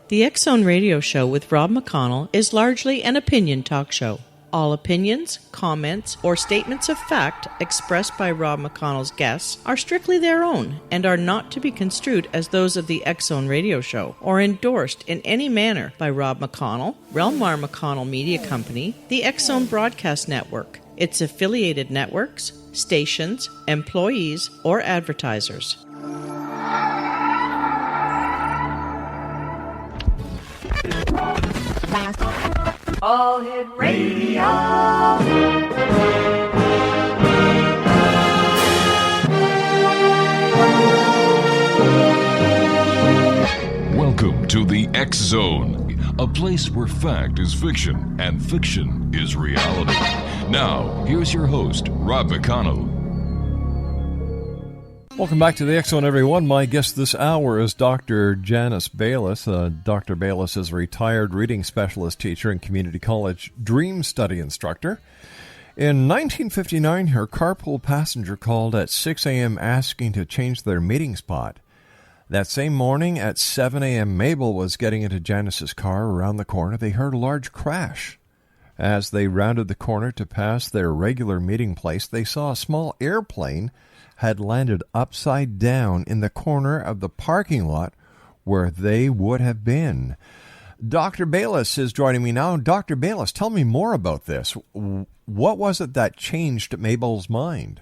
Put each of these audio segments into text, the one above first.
The X Zone Radio Show with Rob McConnell is largely an opinion talk show. All opinions, comments, or statements of fact expressed by Rob McConnell's guests are strictly their own and are not to be construed as those of the X Zone Radio Show or endorsed in any manner by Rob McConnell, Relmar McConnell Media Company, the X Zone Broadcast Network, its affiliated networks, stations, employees, or advertisers. All Hit Radio. Welcome to the X Zone, a place where fact is fiction and fiction is reality. Now, here's your host, Rob McConnell. Welcome back to the X Zone, everyone. My guest this hour is Dr. Janice BAYLIS. Dr. BAYLIS is a retired reading specialist teacher and community college dream study instructor. In 1959, her carpool passenger called at 6 a.m. asking to change their meeting spot. That same morning at 7 a.m., Mabel was getting into Janice's car. Around the corner, they heard a large crash. As they rounded the corner to pass their regular meeting place, they saw a small airplane had landed upside down in the corner of the parking lot where they would have been. Dr. BAYLIS is joining me now. Dr. BAYLIS, tell me more about this. What was it that changed Mabel's mind?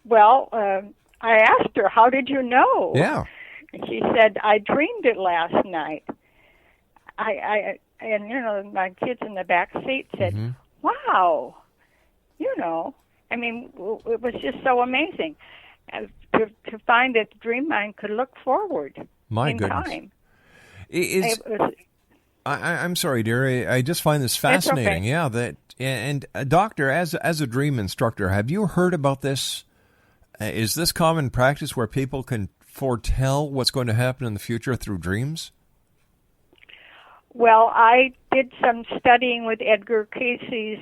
Well, I asked her, how did you know? Yeah. And she said, I dreamed it last night. And, you know, my kids in the back seat said, wow, you know. I mean, it was just so amazing to find that the dream mind could look forward My in goodness. time. I'm sorry, dear. I just find this fascinating. Okay. Yeah, and doctor, as a dream instructor, have you heard about this? Is this common practice where people can foretell what's going to happen in the future through dreams? Well, I did some studying with Edgar Casey's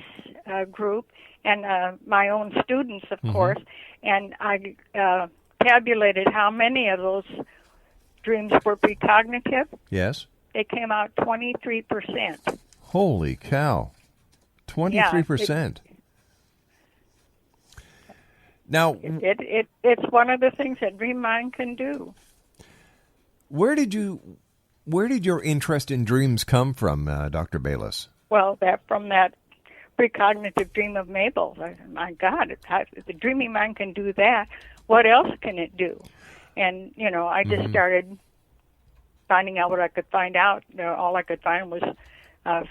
group and my own students, of course, and I tabulated how many of those dreams were precognitive. Yes. They came out 23%. Holy cow. 23%. Now, it's one of the things that dream mind can do. Where did your interest in dreams come from, Dr. BAYLIS? Well, from that precognitive dream of Mabel. My God, if the dreaming mind can do that, what else can it do? And, you know, I just started finding out what I could find out. All I could find was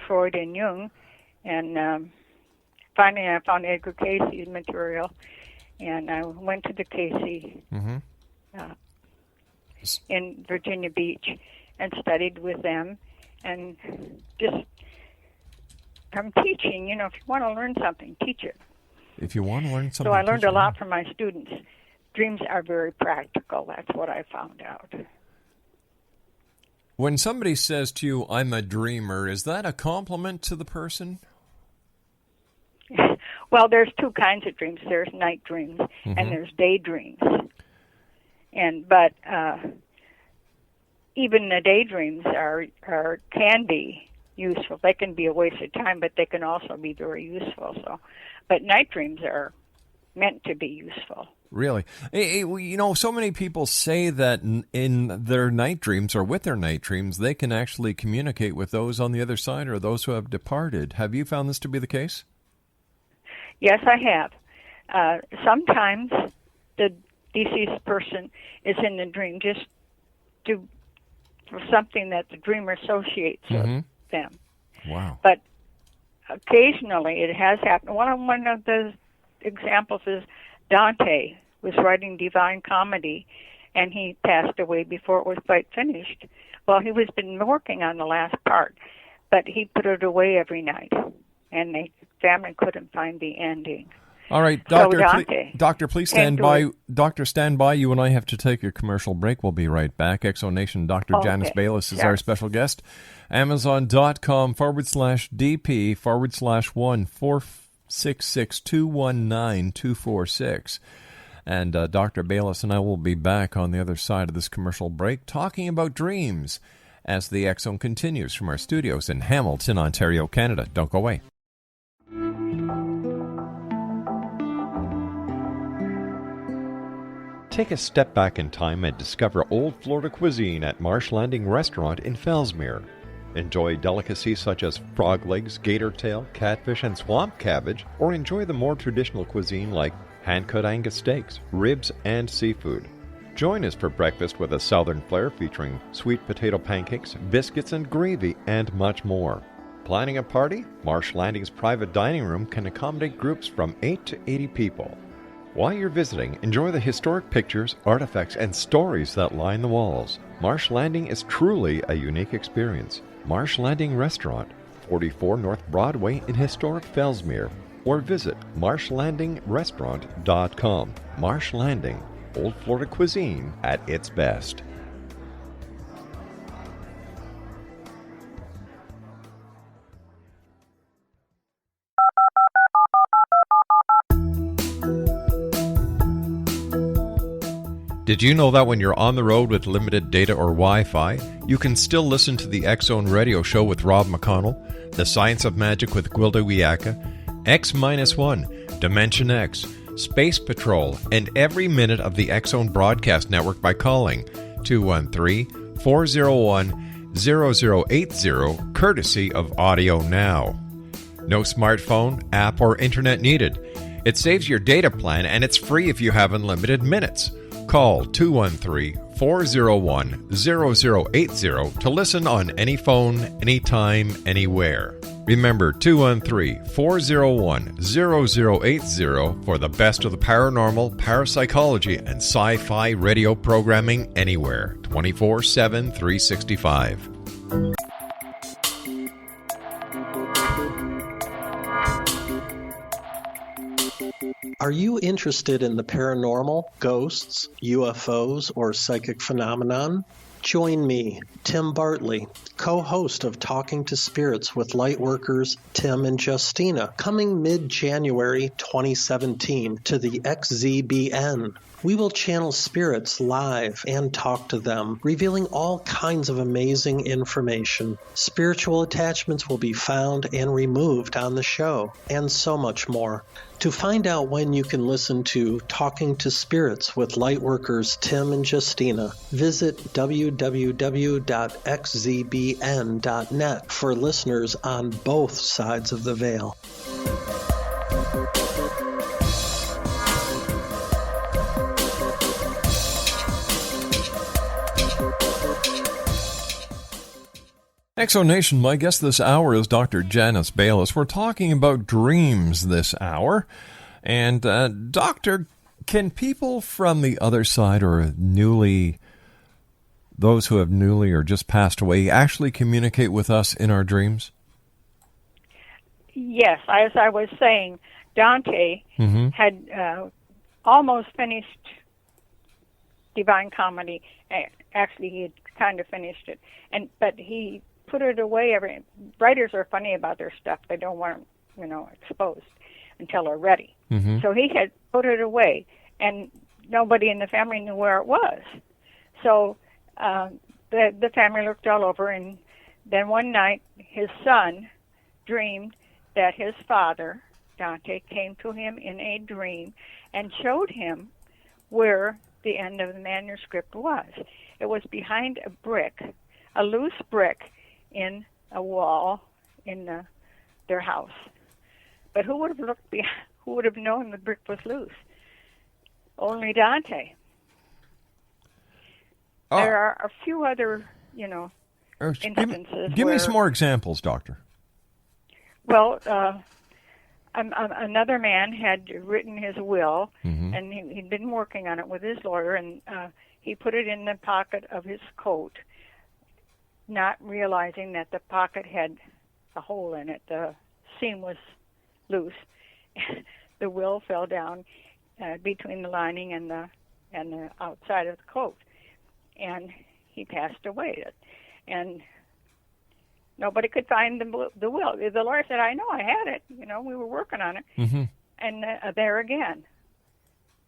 Freud and Jung. And finally I found Edgar Casey's material. And I went to the Casey in Virginia Beach and studied with them. And just I'm teaching, you know, if you want to learn something, teach it. If you want to learn something, so I learned a lot from my students. Dreams are very practical. That's what I found out. When somebody says to you, I'm a dreamer, is that a compliment to the person? Well, there's two kinds of dreams. There's night dreams and there's daydreams. But even the daydreams can be useful. They can be a waste of time, but they can also be very useful. But night dreams are meant to be useful. Really? You know, so many people say that in their night dreams or with their night dreams, they can actually communicate with those on the other side or those who have departed. Have you found this to be the case? Yes, I have. Sometimes the deceased person is in the dream just for something that the dreamer associates with them. Wow. But occasionally it has happened. One of the examples is Dante was writing Divine Comedy, and he passed away before it was quite finished. Well, he was been working on the last part, but he put it away every night, and the family couldn't find the ending. All right, Doctor, please stand by. Doctor, stand by. You and I have to take a commercial break. We'll be right back. Exonation, Dr. Janice BAYLIS is our special guest. Amazon.com/DP/1466219-246. And Dr. BAYLIS and I will be back on the other side of this commercial break talking about dreams as the X Zone continues from our studios in Hamilton, Ontario, Canada. Don't go away. Take a step back in time and discover old Florida cuisine at Marsh Landing Restaurant in Fellsmere. Enjoy delicacies such as frog legs, gator tail, catfish, and swamp cabbage, or enjoy the more traditional cuisine like hand-cut Angus steaks, ribs, and seafood. Join us for breakfast with a southern flair featuring sweet potato pancakes, biscuits, and gravy, and much more. Planning a party? Marsh Landing's private dining room can accommodate groups from 8 to 80 people. While you're visiting, enjoy the historic pictures, artifacts, and stories that line the walls. Marsh Landing is truly a unique experience. Marsh Landing Restaurant, 44 North Broadway in historic Fellsmere, or visit marshlandingrestaurant.com. Marsh Landing, Old Florida cuisine at its best. Did you know that when you're on the road with limited data or Wi-Fi, you can still listen to the X Zone Radio Show with Rob McConnell, The Science of Magic with Gwilda Wiyaka, X-1, Dimension X, Space Patrol, and every minute of the X Zone Broadcast Network by calling 213-401-0080, courtesy of Audio Now. No smartphone, app, or internet needed. It saves your data plan and it's free if you have unlimited minutes. Call 213-401-0080 to listen on any phone, anytime, anywhere. Remember 213-401-0080 for the best of the paranormal, parapsychology, and sci-fi radio programming anywhere, 24/7, 365. Are you interested in the paranormal, ghosts, UFOs, or psychic phenomenon? Join me, Tim Bartley, co-host of Talking to Spirits with Lightworkers Tim and Justina, coming mid-January 2017 to the XZBN. We will channel spirits live and talk to them, revealing all kinds of amazing information. Spiritual attachments will be found and removed on the show, and so much more. To find out when you can listen to Talking to Spirits with Lightworkers Tim and Justina, visit www.xzbn.net for listeners on both sides of the veil. Exonation, my guest this hour is Dr. Janice BAYLIS. We're talking about dreams this hour. And, Doctor, can people from the other side or those who have newly or just passed away, actually communicate with us in our dreams? Yes, as I was saying, Dante had almost finished Divine Comedy. Actually, he had kind of finished it, but he put it away. Writers are funny about their stuff; they don't want exposed until they're ready. So he had put it away, and nobody in the family knew where it was. So the family looked all over, and then one night his son dreamed that his father, Dante, came to him in a dream and showed him where the end of the manuscript was. It was behind a brick, a loose brick in a wall in their house. But who would have known the brick was loose? Only Dante. Oh. There are a few other, instances. Give me some more examples, Doctor. Well, another man had written his will, and he'd been working on it with his lawyer, and he put it in the pocket of his coat, not realizing that the pocket had a hole in it. The seam was loose. The will fell down between the lining and the outside of the coat, and he passed away. And nobody could find the will. The lawyer said, "I know, I had it. We were working on it." And there again,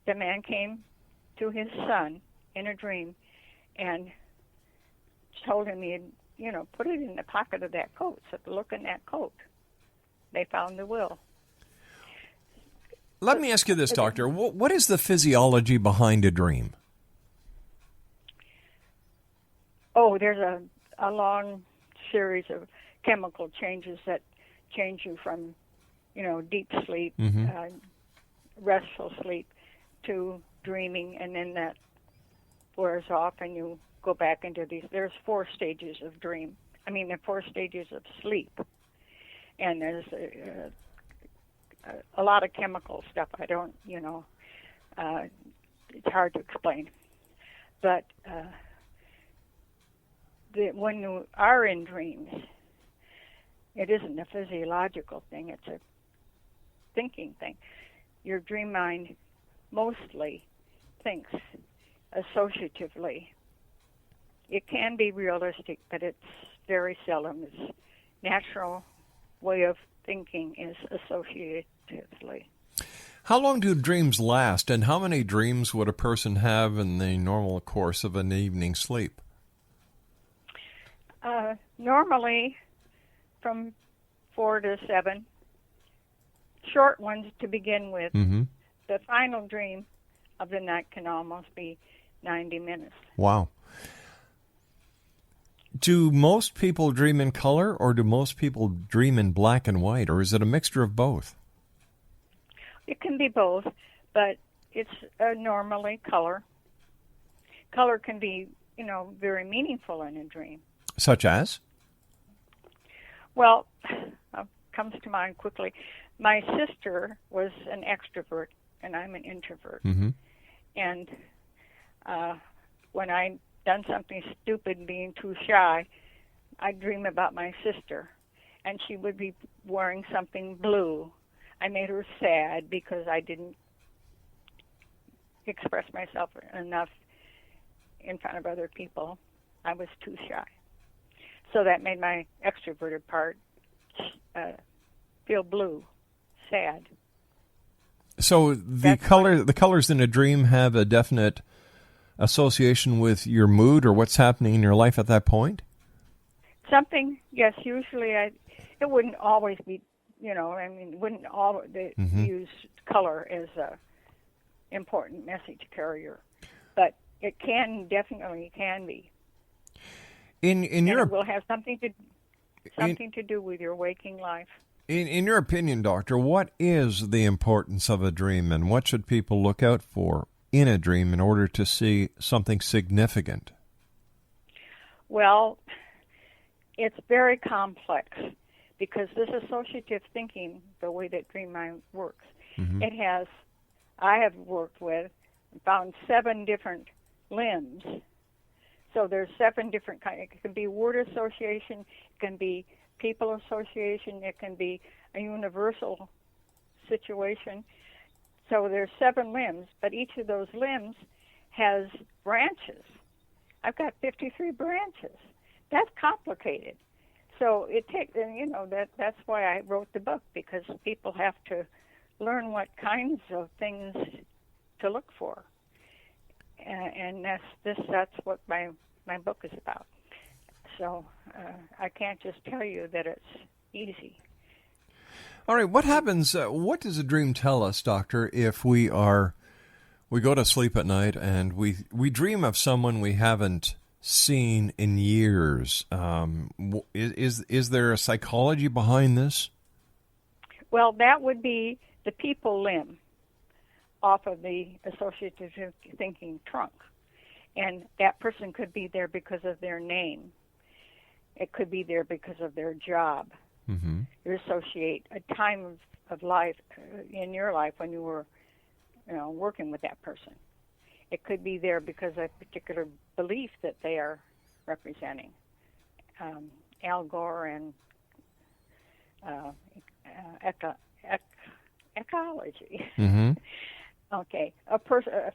the man came to his son in a dream and told him he had, put it in the pocket of that coat. So look in that coat. They found the will. Let me ask you this, Doctor. What is the physiology behind a dream? Oh, there's a long series of chemical changes that change you from, deep sleep, restful sleep, to dreaming, and then that wears off and you go back into these. There's 4 stages of dream. There are 4 stages of sleep. And there's a lot of chemical stuff. I don't, it's hard to explain. But when you are in dreams, it isn't a physiological thing. It's a thinking thing. Your dream mind mostly thinks associatively. It can be realistic, but it's very seldom. Its natural way of thinking is associatively. How long do dreams last, and how many dreams would a person have in the normal course of an evening's sleep? Normally, from 4 to 7. Short ones to begin with. Mm-hmm. The final dream of the night can almost be 90 minutes. Wow. Do most people dream in color, or do most people dream in black and white, or is it a mixture of both? It can be both, but it's normally color. Color can be, very meaningful in a dream. Such as? Well, comes to mind quickly. My sister was an extrovert, and I'm an introvert. Mm-hmm. And when I'd done something stupid, being too shy, I'd dream about my sister, and she would be wearing something blue. I made her sad because I didn't express myself enough in front of other people. I was too shy. So that made my extroverted part feel blue, sad. So the colors in a dream have a definite association with your mood or what's happening in your life at that point? Something, yes. Usually, it wouldn't always be. Wouldn't always use color as a important message carrier, but it definitely can be. It will have something to do with your waking life. In your opinion, Doctor, what is the importance of a dream, and what should people look out for in a dream in order to see something significant? Well, it's very complex because this associative thinking, the way that dream mind works, I have worked with, found 7 different limbs. So there's 7 different kinds. It can be word association, it can be people association, it can be a universal situation. So there's 7 limbs, but each of those limbs has branches. I've got 53 branches. That's complicated. So it takes, that's why I wrote the book, because people have to learn what kinds of things to look for. And that's what my book is about. So I can't just tell you that it's easy. All right, what happens, what does a dream tell us, Doctor, if we go to sleep at night and we dream of someone we haven't seen in years? Is there a psychology behind this? Well, that would be the people limb off of the associative thinking trunk. And that person could be there because of their name. It could be there because of their job. Mm-hmm. You associate a time of life in your life when you were, working with that person. It could be there because of a particular belief that they are representing. Al Gore and ecology. Mm-hmm. Okay, a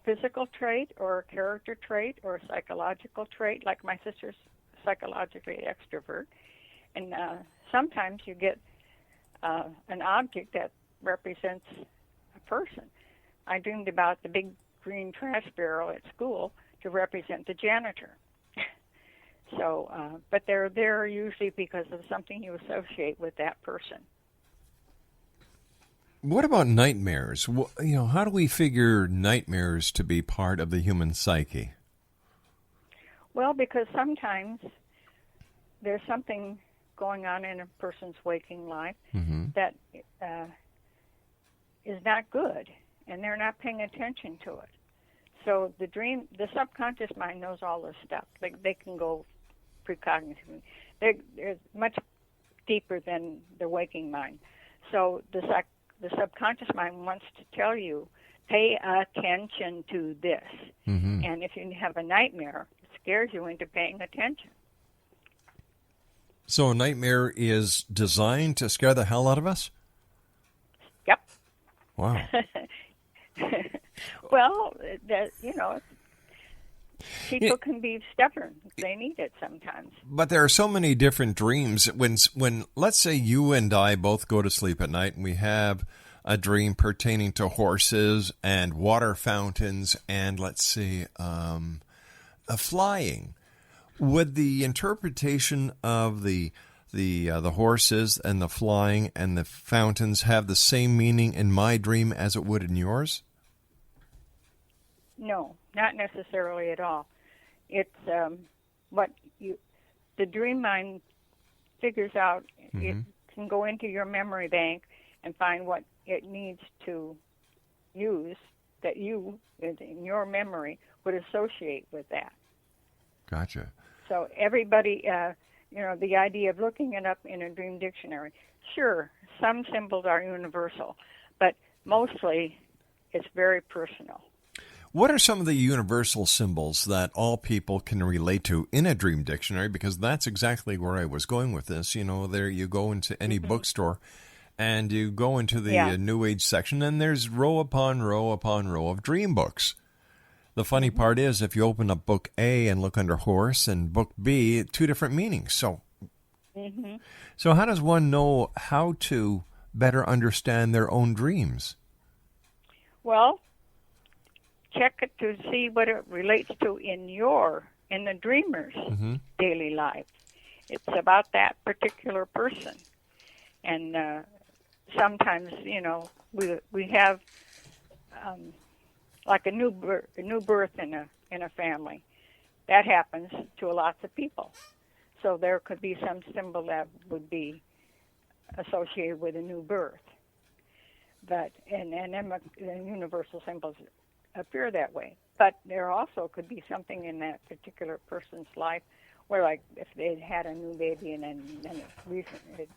physical trait or a character trait or a psychological trait, like my sister's psychologically extrovert. And sometimes you get an object that represents a person. I dreamed about the big green trash barrel at school to represent the janitor. So So, but they're there usually because of something you associate with that person. What about nightmares? How do we figure nightmares to be part of the human psyche? Well, because sometimes there's something going on in a person's waking life that is not good, and they're not paying attention to it. So the subconscious mind knows all this stuff. They can go precognitively. They're much deeper than the waking mind. So the subconscious mind wants to tell you, pay attention to this. And if you have a nightmare, it scares you into paying attention. So a nightmare is designed to scare the hell out of us? Yep. Wow. Well, people can be stubborn. They need it sometimes. But there are so many different dreams. When let's say you and I both go to sleep at night and we have a dream pertaining to horses and water fountains and, let's say, flying. Would the interpretation of the horses and the flying and the fountains have the same meaning in my dream as it would in yours? No, not necessarily at all. It's the dream mind figures out. It can go into your memory bank and find what it needs to use that you, in your memory, would associate with that. Gotcha. So everybody, the idea of looking it up in a dream dictionary, sure, some symbols are universal, but mostly it's very personal. What are some of the universal symbols that all people can relate to in a dream dictionary? Because that's exactly where I was going with this. There you go into any bookstore and you go into the New Age section and there's row upon row upon row of dream books. The funny part is if you open up book A and look under horse and book B, two different meanings. So how does one know how to better understand their own dreams? Well, check it to see what it relates to in the dreamer's daily life. It's about that particular person. And sometimes, we have like a new birth in a family. That happens to lots of people. So there could be some symbol that would be associated with a new birth. But and universal symbols appear that way. But there also could be something in that particular person's life where, like, if they had a new baby and then it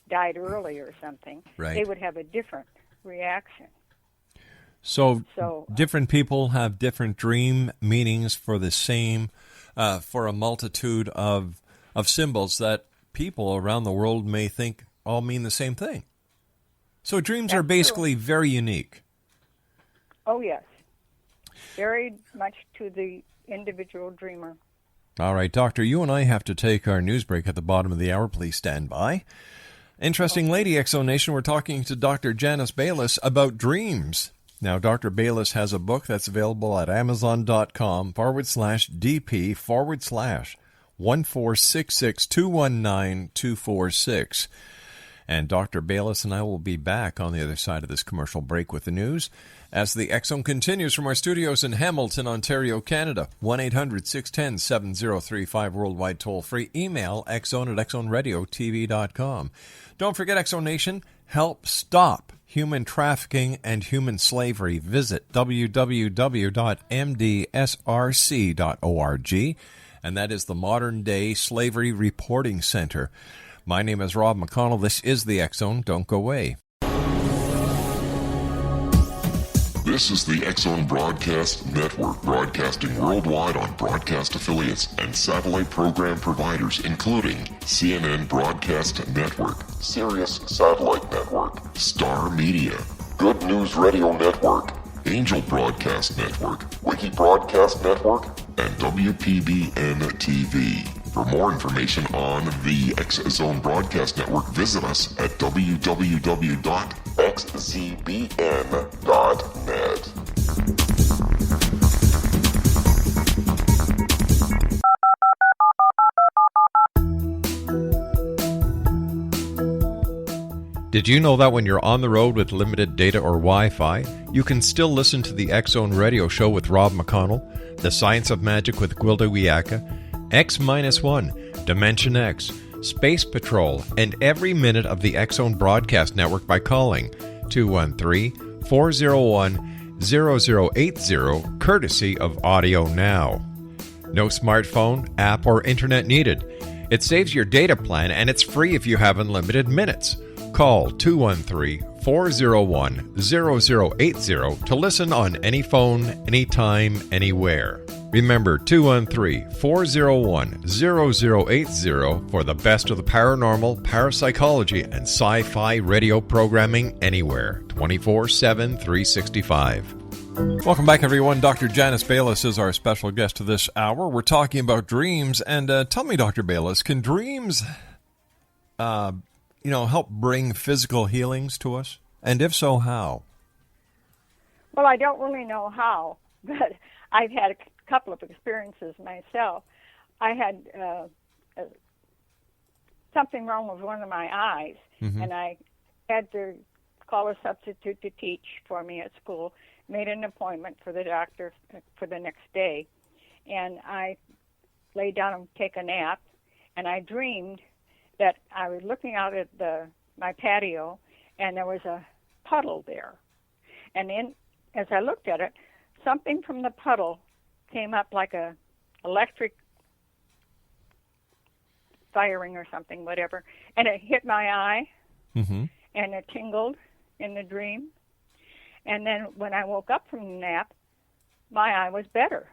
died early or something, they would have a different reaction. So different people have different dream meanings for the same, for a multitude of symbols that people around the world may think all mean the same thing. So dreams are basically very unique. Oh, yes. Very much to the individual dreamer. All right, Doctor, you and I have to take our news break at the bottom of the hour. Please stand by. Interesting lady, Exo Nation. We're talking to Dr. Janice BAYLIS about dreams. Now, Dr. BAYLIS has a book that's available at Amazon.com/DP/1466219-246. And Dr. BAYLIS and I will be back on the other side of this commercial break with the news as the X-Zone continues from our studios in Hamilton, Ontario, Canada. 1-800-610-7035 worldwide toll-free. Email xzone@xzoneradiotv.com. Don't forget, Exo Nation, help stop human trafficking and human slavery. Visit www.mdsrc.org, and that is the Modern Day Slavery Reporting Center. My name is Rob McConnell. This is the X-Zone. Don't go away. This is the X-Zone Broadcast Network, broadcasting worldwide on broadcast affiliates and satellite program providers, including CNN Broadcast Network, Sirius Satellite Network, Star Media, Good News Radio Network, Angel Broadcast Network, Wiki Broadcast Network, and WPBN TV. For more information on the X-Zone Broadcast Network, visit us at www.xzbn.net. Did you know that when you're on the road with limited data or Wi-Fi, you can still listen to the X-Zone Radio Show with Rob McConnell, The Science of Magic with Gwilda Wiyaka, X-1, Dimension X, Space Patrol, and every minute of the X-Zone Broadcast Network by calling 213-401-0080, courtesy of Audio Now. No smartphone, app, or internet needed. It saves your data plan, and it's free if you have unlimited minutes. Call 213-401-0080 to listen on any phone, anytime, anywhere. Remember, 213-401-0080 for the best of the paranormal, parapsychology, and sci-fi radio programming anywhere, 24/7, 365. Welcome back, everyone. Dr. Janice Baylis is our special guest of this hour. We're talking about dreams, and tell me, Dr. Baylis, can dreams help bring physical healings to us? And if so, how? Well, I don't really know how, but I've had a couple of experiences myself. I had something wrong with one of my eyes, and I had to call a substitute to teach for me at school, made an appointment for the doctor for the next day, and I laid down and take a nap, and I dreamed that I was looking out at my patio, and there was a puddle there. And as I looked at it, something from the puddle came up like a electric firing or something, whatever, and it hit my eye, and it tingled in the dream. And then when I woke up from the nap, my eye was better.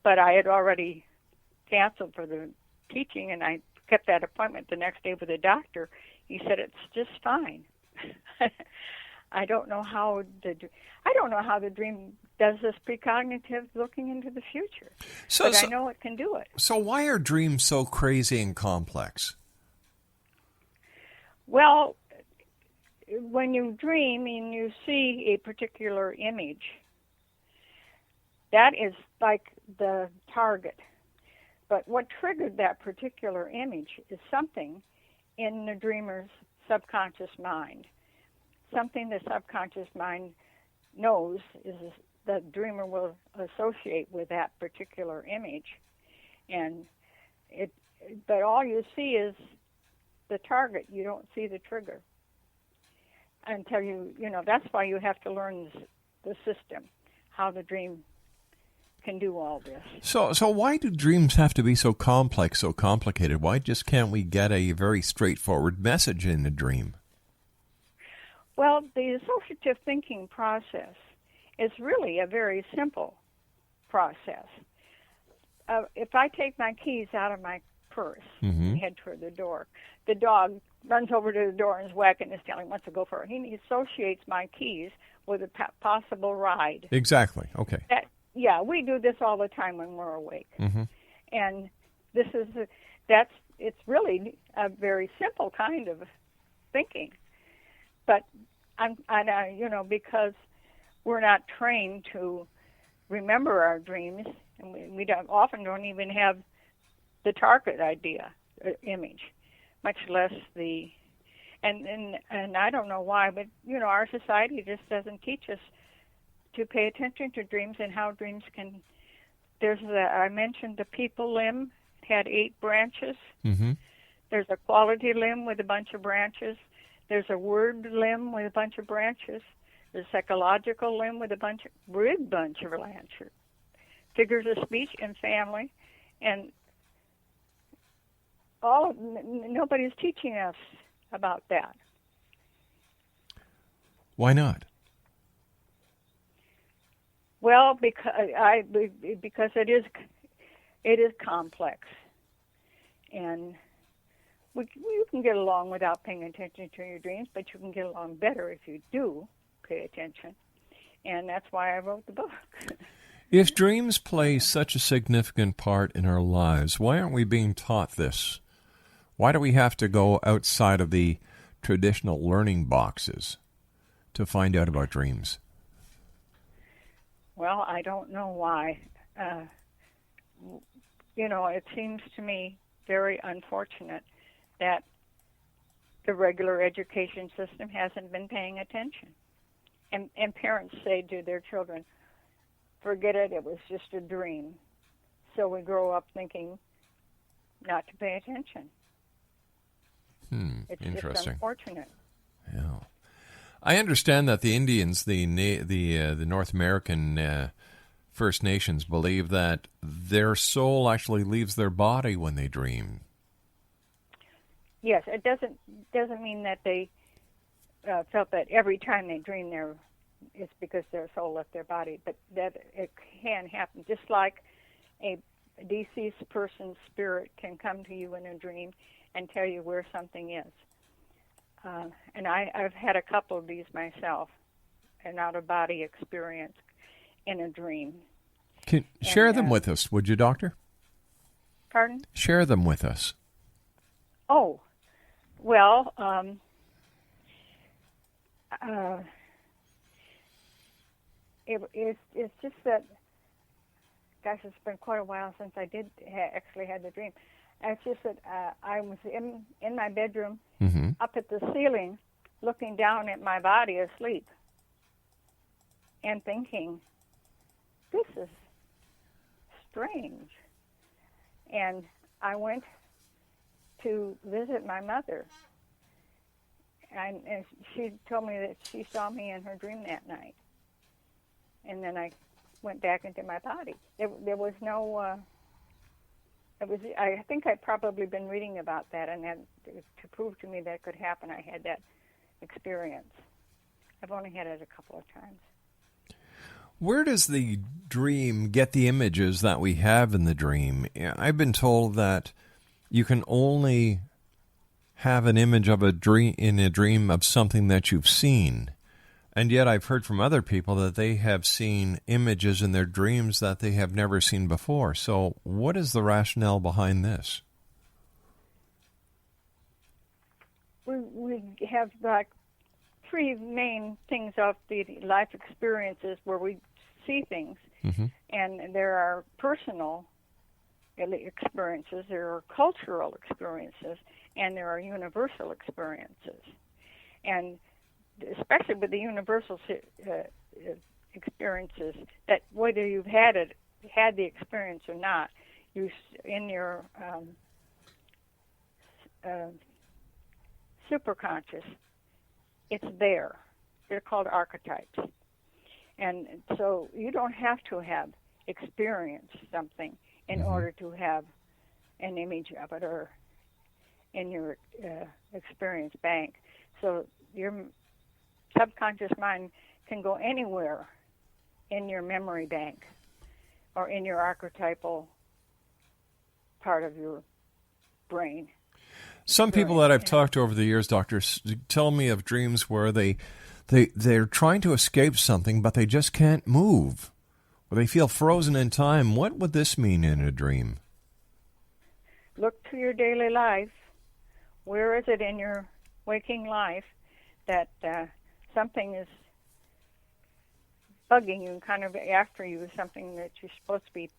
But I had already canceled for the teaching, and I kept that appointment the next day with the doctor. He said it's just fine. I don't know how the dream does this precognitive looking into the future. But I know it can do it. So why are dreams so crazy and complex? Well, when you dream and you see a particular image, that is like the target. But what triggered that particular image is something in the dreamer's subconscious mind. Something the subconscious mind knows is the dreamer will associate with that particular image. But all you see is the target. You don't see the trigger until that's why you have to learn the system, how the dream can do all this. So why do dreams have to be so complex, so complicated? Why just can't we get a very straightforward message in a dream? Well, the associative thinking process is really a very simple process. If I take my keys out of my purse and head toward the door, the dog runs over to the door and is wagging his tail. He wants to go for it. He associates my keys with a possible ride. Exactly. Okay. Yeah, we do this all the time when we're awake. And it's really a very simple kind of thinking. But because we're not trained to remember our dreams, and we often don't even have the target image, much less and I don't know why, but our society just doesn't teach us to pay attention to dreams and how dreams can. I mentioned the people limb had 8 branches. There's a quality limb with a bunch of branches. There's a word limb with a bunch of branches. There's a psychological limb with a bunch of branches. Figures of speech and family, and nobody's teaching us about that. Why not? Well, because it is complex, and you can get along without paying attention to your dreams, but you can get along better if you do pay attention, and that's why I wrote the book. If dreams play such a significant part in our lives, why aren't we being taught this? Why do we have to go outside of the traditional learning boxes to find out about dreams? Well, I don't know why. It seems to me very unfortunate that the regular education system hasn't been paying attention. And parents say to their children, forget it, it was just a dream. So we grow up thinking not to pay attention. It's Interesting. just unfortunate. Yeah. I understand that the Indians, the North American First Nations, believe that their soul actually leaves their body when they dream. Yes, it doesn't mean that they felt that every time they dream it's because their soul left their body, but that it can happen. Just like a deceased person's spirit can come to you in a dream and tell you where something is. And I've had a couple of these myself, an out-of-body experience in a dream. Share them with us, would you, Doctor? Pardon? Share them with us. Oh, well, it's just that, gosh, it's been quite a while since I did actually had the dream. It's just that I was in my bedroom, up at the ceiling, looking down at my body asleep, and thinking, this is strange. And I went to visit my mother, and she told me that she saw me in her dream that night. And then I went back into my body. There was no... I think I'd probably been reading about that, and then to prove to me that could happen, I had that experience. I've only had it a couple of times. Where does the dream get the images that we have in the dream? I've been told that you can only have an image of a dream of something that you've seen. And yet I've heard from other people that they have seen images in their dreams that they have never seen before. So what is the rationale behind this? We have like three main things of the life experiences where we see things. And there are personal experiences, there are cultural experiences, and there are universal experiences. And especially with the universal experiences, that whether you've had the experience or not, you in your superconscious, it's there. They're called archetypes, and so you don't have to have experienced something in order to have an image of it or in your experience bank. So your subconscious mind can go anywhere in your memory bank or in your archetypal part of your brain. Some people that I've talked to over the years, Doctor, tell me of dreams where they're trying to escape something, but they just can't move, or they feel frozen in time. What would this mean in a dream? Look to your daily life. Where is it in your waking life that something is bugging you, kind of after you, something that you're supposed to be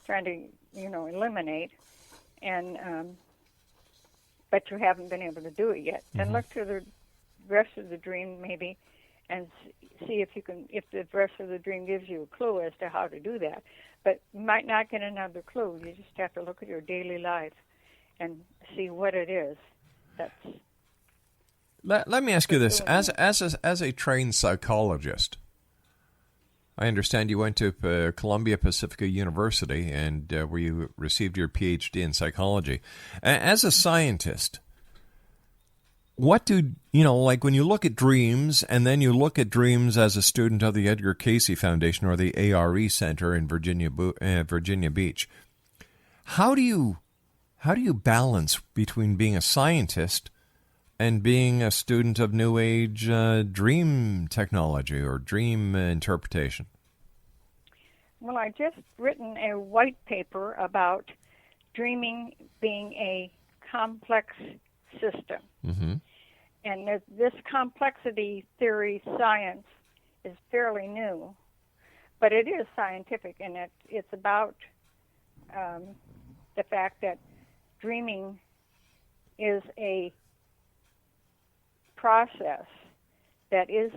trying to, eliminate, and but you haven't been able to do it yet. Then look to the rest of the dream maybe, and see if the rest of the dream gives you a clue as to how to do that. But you might not get another clue. You just have to look at your daily life and see what it is. Let me ask you this: as a trained psychologist, I understand you went to Columbia Pacifica University and where you received your PhD in psychology. As a scientist, what do like when you look at dreams, and then you look at dreams as a student of the Edgar Cayce Foundation or the ARE Center in Virginia Beach? How do you balance between being a scientist and being a student of New Age dream technology or dream interpretation? Well, I just written a white paper about dreaming being a complex system. And this complexity theory science is fairly new, but it is scientific, and it's about the fact that dreaming is a process that is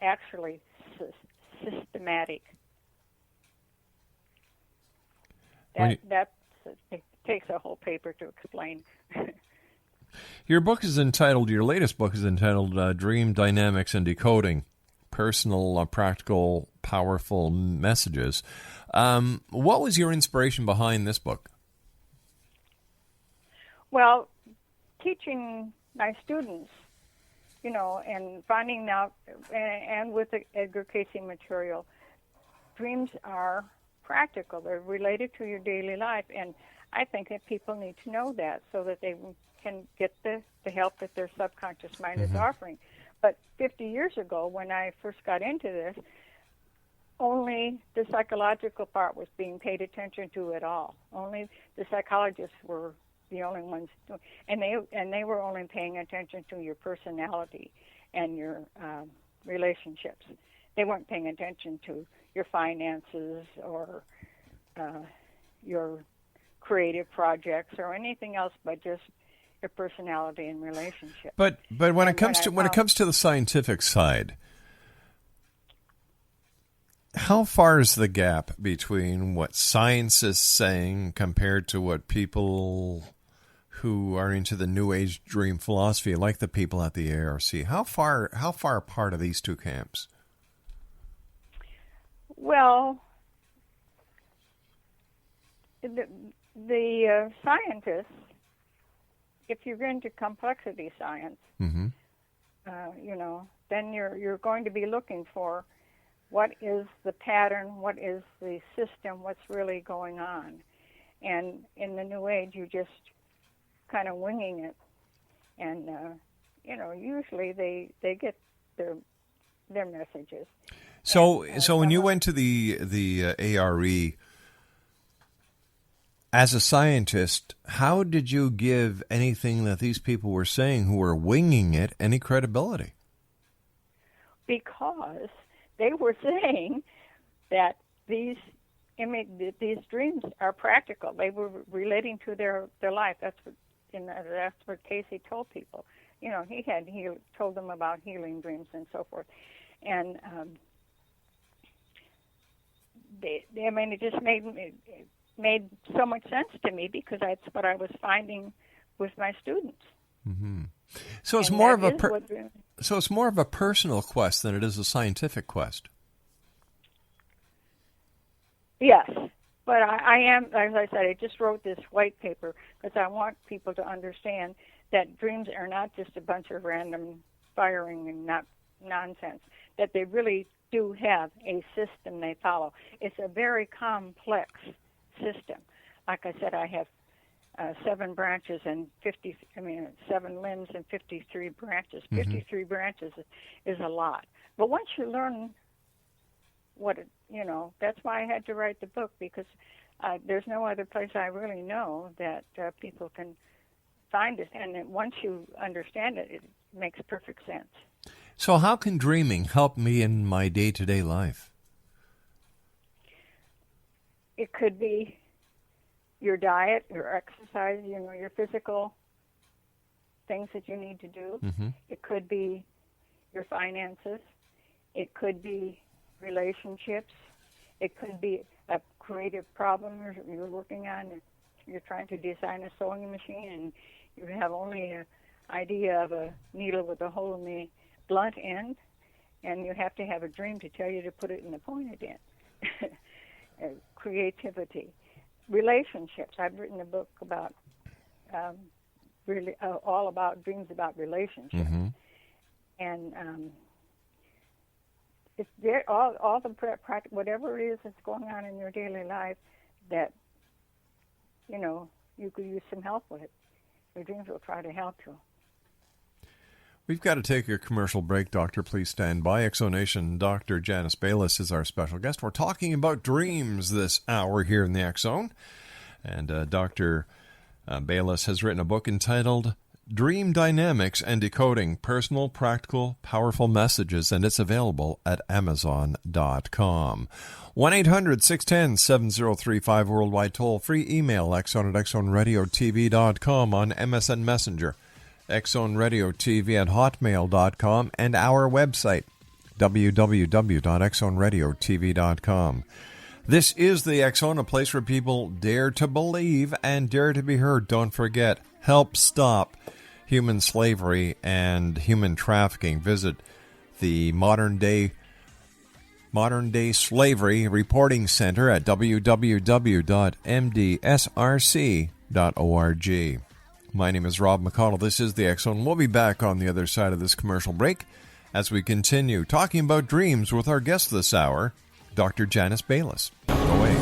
actually systematic. It takes a whole paper to explain. Your latest book is entitled Dream Dynamics and Decoding, Personal, Practical, Powerful Messages. What was your inspiration behind this book? Well, teaching my students, and finding out, and with the Edgar Cayce material, dreams are practical. They're related to your daily life, and I think that people need to know that so that they can get the help that their subconscious mind is offering. But 50 years ago, when I first got into this, only the psychological part was being paid attention to at all. Only the psychologists were the only ones, and they were only paying attention to your personality and your relationships. They weren't paying attention to your finances or your creative projects or anything else, but just your personality and relationship. But when it comes to the scientific side, how far is the gap between what science is saying compared to what people who are into the New Age dream philosophy, like the people at the ARC, how far apart are these two camps? Well, the scientists, if you're into complexity science, then you're going to be looking for what is the pattern, what is the system, what's really going on. And in the New Age, you're just kind of winging it. And, usually they get their messages. So when you went to the ARE, as a scientist, how did you give anything that these people were saying who were winging it any credibility? Because they were saying that these dreams are practical. They were relating to their life. That's what Cayce told people. He told them about healing dreams and so forth. And it just made so much sense to me because that's what I was finding with my students. Mm-hmm. So it's more of a personal quest than it is a scientific quest. Yes, but I am, as I said, I just wrote this white paper because I want people to understand that dreams are not just a bunch of random firing and not nonsense, that they really do have a system they follow. It's a very complex system. Like I said, I have 7 branches and 7 limbs and 53 branches. 53 branches is a lot. But once you learn that's why I had to write the book, because there's no other place I really know that people can find it. And then once you understand it, it makes perfect sense. So how can dreaming help me in my day-to-day life? It could be your diet, your exercise, your physical things that you need to do. Mm-hmm. It could be your finances. It could be relationships. It could be a creative problem you're working on. You're trying to design a sewing machine and you have only an idea of a needle with a hole in the blunt end, and you have to have a dream to tell you to put it in the pointed end. Creativity. Relationships. I've written a book about all about dreams about relationships. Mm-hmm. And it's there, all the whatever it is that's going on in your daily life that you could use some help with. Your dreams will try to help you. We've got to take a commercial break, Doctor. Please stand by. Exonation Dr. Janice BAYLIS is our special guest. We're talking about dreams this hour here in the X Zone. And Dr. BAYLIS has written a book entitled Dream Dynamics and Decoding, Personal, Practical, Powerful Messages, and it's available at Amazon.com. 1-800-610-7035 worldwide toll-free email, X Zone at XZoneRadioTV.com on MSN Messenger. X-Zone Radio TV at hotmail.com, and our website, www.xzoneradiotv.com. This is the X-Zone, a place where people dare to believe and dare to be heard. Don't forget, help stop human slavery and human trafficking. Visit the Modern Day Slavery Reporting Center at www.mdsrc.org. My name is Rob McConnell. This is the X-Zone. We'll be back on the other side of this commercial break as we continue talking about dreams with our guest this hour, Dr. Janice BAYLIS. Away.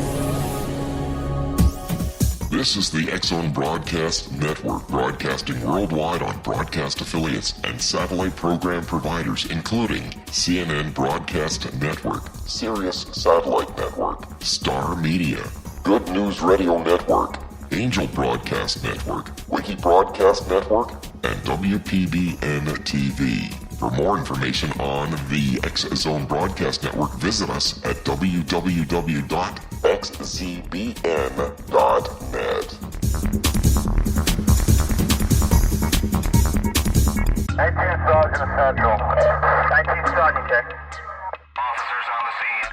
This is the X-Zone Broadcast Network, broadcasting worldwide on broadcast affiliates and satellite program providers, including CNN Broadcast Network, Sirius Satellite Network, Star Media, Good News Radio Network, Angel Broadcast Network, Wiki Broadcast Network, and WPBN TV. For more information on the X-Zone Broadcast Network, visit us at www.xzbn.net. 19 Sergeant Central. 19 Sergeant, check. Officers on the scene.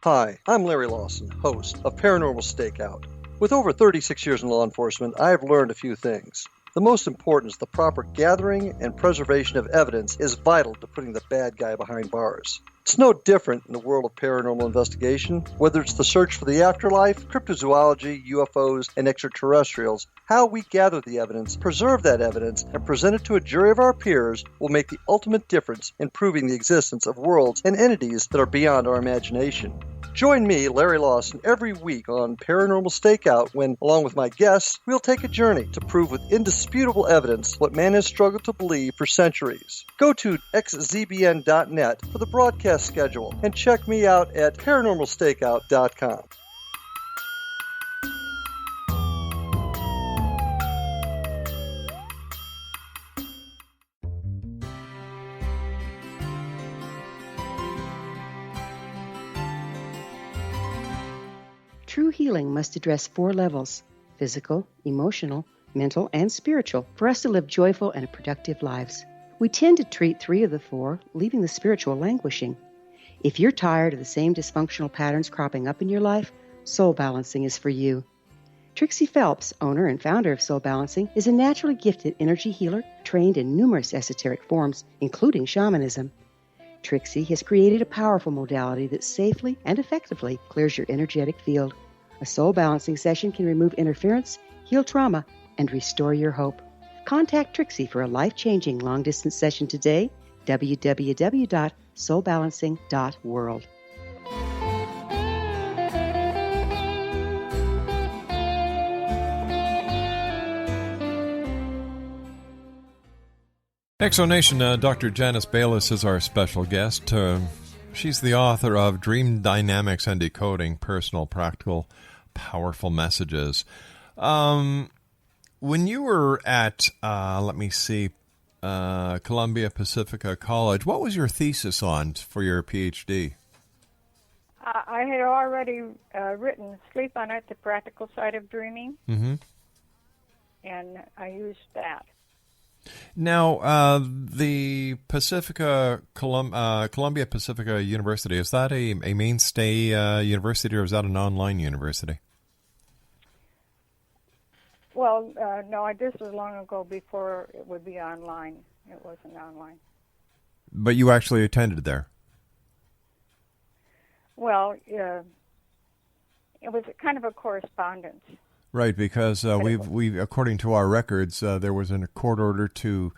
Hi, I'm Larry Lawson, host of Paranormal Stakeout. With over 36 years in law enforcement, I have learned a few things. The most important is the proper gathering and preservation of evidence is vital to putting the bad guy behind bars. It's no different in the world of paranormal investigation. Whether it's the search for the afterlife, cryptozoology, UFOs, and extraterrestrials, how we gather the evidence, preserve that evidence, and present it to a jury of our peers will make the ultimate difference in proving the existence of worlds and entities that are beyond our imagination. Join me, Larry Lawson, every week on Paranormal Stakeout when, along with my guests, we'll take a journey to prove with indisputable evidence what man has struggled to believe for centuries. Go to xzbn.net for the broadcast schedule and check me out at paranormalstakeout.com. True healing must address 4 levels: physical, emotional, mental, and spiritual, for us to live joyful and productive lives. We tend to treat 3 of the 4, leaving the spiritual languishing. If you're tired of the same dysfunctional patterns cropping up in your life, Soul Balancing is for you. Trixie Phelps, owner and founder of Soul Balancing, is a naturally gifted energy healer trained in numerous esoteric forms, including shamanism. Trixie has created a powerful modality that safely and effectively clears your energetic field. A soul balancing session can remove interference, heal trauma, and restore your hope. Contact Trixie for a life-changing long-distance session today, www.soulbalancing.world. Exonation, Dr. Janice BAYLIS is our special guest. She's the author of Dream Dynamics and Decoding Personal, Practical, Powerful Messages. When you were at, Columbia Pacifica College, what was your thesis on for your PhD? I had already written Sleep on It, the Practical Side of Dreaming, and I used that. Now, the Columbia Pacifica University, is that a mainstay university, or is that an online university? Well, no, this was long ago before it would be online. It wasn't online. But you actually attended there? Well, it was kind of a correspondence. Right, because we according to our records, there was a court order to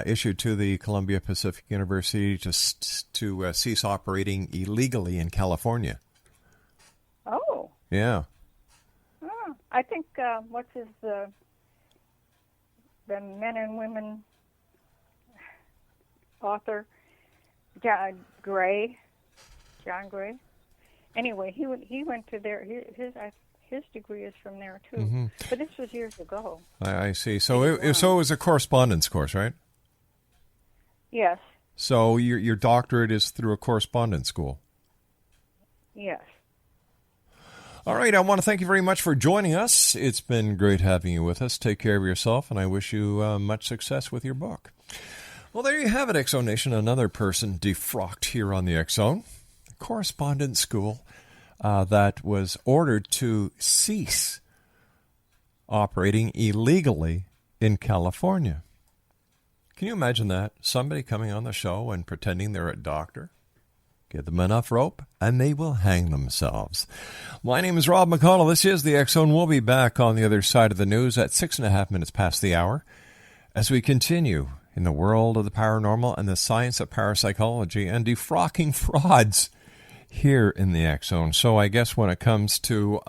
issued to the Columbia Pacific University to cease operating illegally in California. Oh. Yeah. Oh, I think the Men and Women author John Gray. Anyway, he went to there. His degree is from there too, but this was years ago. I see. So it was a correspondence course, right? Yes. So your doctorate is through a correspondence school. Yes. All right, I want to thank you very much for joining us. It's been great having you with us. Take care of yourself, and I wish you much success with your book. Well, there you have it, X Zone Nation. Another person defrocked here on the X Zone. A correspondence school that was ordered to cease operating illegally in California. Can you imagine that? Somebody coming on the show and pretending they're a doctor? Give them enough rope, and they will hang themselves. My name is Rob McConnell. This is the X Zone. We'll be back on the other side of the news at 6.5 minutes past the hour as we continue in the world of the paranormal and the science of parapsychology and defrocking frauds here in the X Zone. So I guess when it comes to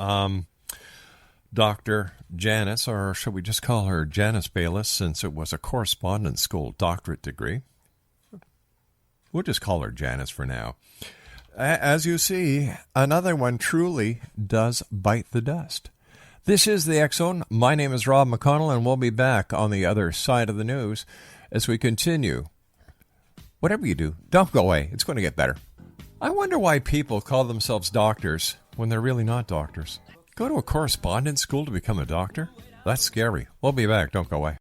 Dr. Janice, or should we just call her Janice Baylis, since it was a correspondence school doctorate degree? We'll just call her Janice for now. As you see, another one truly does bite the dust. This is the X Zone. My name is Rob McConnell, and we'll be back on the other side of the news as we continue. Whatever you do, don't go away. It's going to get better. I wonder why people call themselves doctors when they're really not doctors. Go to a correspondence school to become a doctor? That's scary. We'll be back. Don't go away.